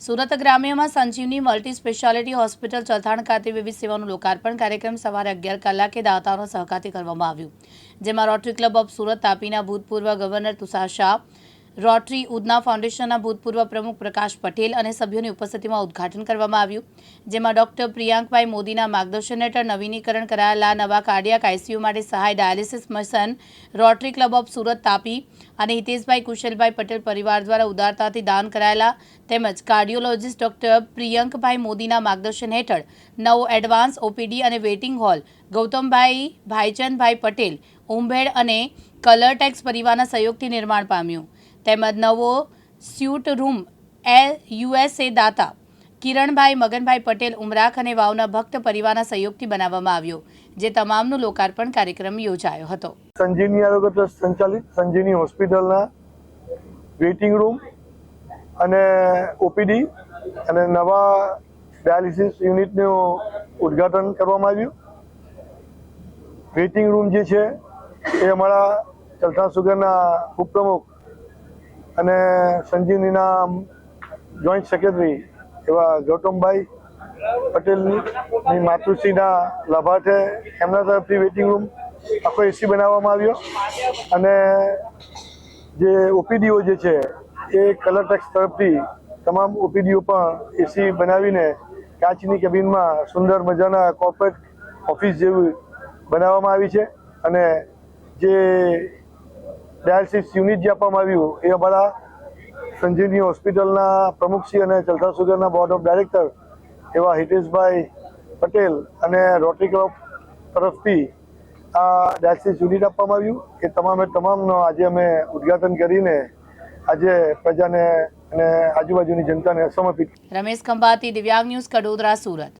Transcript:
સુરત ગ્રામ્યમાં સંજીવની multi speciality hospital Chalthan ખાતે વિવિધ સેવાનું લોકાર્પણ કાર્યક્રમ સવારે 11 કલાકે દાતાઓનો સહકારથી કરવામાં આવ્યું, જેમાં રોટરી ક્લબ ઓફ સુરત તાપીના ભૂતપૂર્વ ગવર્નર તુષાર શાહ, રોટરી ઉધના ફાઉન્ડેશનના ભૂતપૂર્વ પ્રમુખ પ્રકાશ પટેલ અને સભ્યોની ઉપસ્થિતિમાં ઉદ્ઘાટન કરવામાં આવ્યું, જેમાં ડોક્ટર પ્રિયાંકભાઈ મોદીના માર્ગદર્શન હેઠળ નવીનીકરણ કરાયેલા નવા કાર્ડિયાક આઈસીયુ માટે સહાય dialysis mission rotary club of Surat Tapi અને હિતેશભાઈ કુશલભાઈ પટેલ પરિવાર દ્વારા ઉદારતાથી દાન કરાયેલા તેમજ કાર્ડિયોલોજિસ્ટ ડોક્ટર પ્રિયંકભાઈ મોદીના માર્ગદર્શન હેઠળ નવો એડવાન્સ ઓપીડી અને વેઇટિંગ હોલ ગૌતમભાઈ ભાઈચંદભાઈ પટેલ ઉંભેડ અને કલરટેક્સ પરિવારના સહયોગથી નિર્માણ પામ્યું, તેમજ નવો સ્યુટ રૂમ યુએસએ દાતા કિરણભાઈ મગનભાઈ પટેલ ઉમરાખ અને વાવના ભક્ત પરિવારના સહયોગથી બનાવવામાં આવ્યો, જે તમામનું લોકાર્પણ કાર્યક્રમ યોજાયો હતો. સંજીવની આરોગ્ય ટ્રસ્ટ સંચાલિત સંજીવની હોસ્પિટલના વેઇટિંગ રૂમ અને ઓપીડી અને નવા ડાયાલિસિસ યુનિટનું ઉદ્ઘાટન કરવામાં આવ્યું. વેઇટિંગ રૂમ જે છે એ અમારા ચલથાણ સુગરના ઉપપ્રમુખ અને સંજીવનીના જોઈન્ટ સેક્રેટરી એવા ગૌતમભાઈ પટેલની માતૃશ્રીના લાભાર્થે એમના તરફથી વેઇટિંગ રૂમ આખો એસી બનાવવામાં આવ્યો અને જે ઓપીડીઓ જે છે એ કલરટેક્સ તરફથી તમામ ઓપીડીઓ પણ એસી બનાવીને કાચની કેબિનમાં સુંદર મજાના કોર્પોરેટ ઓફિસ જેવી બનાવવામાં આવી છે અને જે ડાયાલિસિસ યુનિટ જે આપવામાં આવ્યું એ અમારા સંજીવની હોસ્પિટલના પ્રમુખશ્રી અને ચલથાણ સુગરના બોર્ડ ઓફ ડાયરેક્ટર એવા હિતેશભાઈ પટેલ અને રોટરી ક્લબ તરફથી આ ડાયાલિસિસ યુનિટ આપવામાં આવ્યું. એ તમામનો આજે અમે ઉદ્ઘાટન કરીને આજે પ્રજાને અને આજુબાજુની જનતાને સમર્પિત. રમેશ ખંભાતી, દિવ્યાંગ ન્યૂઝ, કડોદરા, સુરત.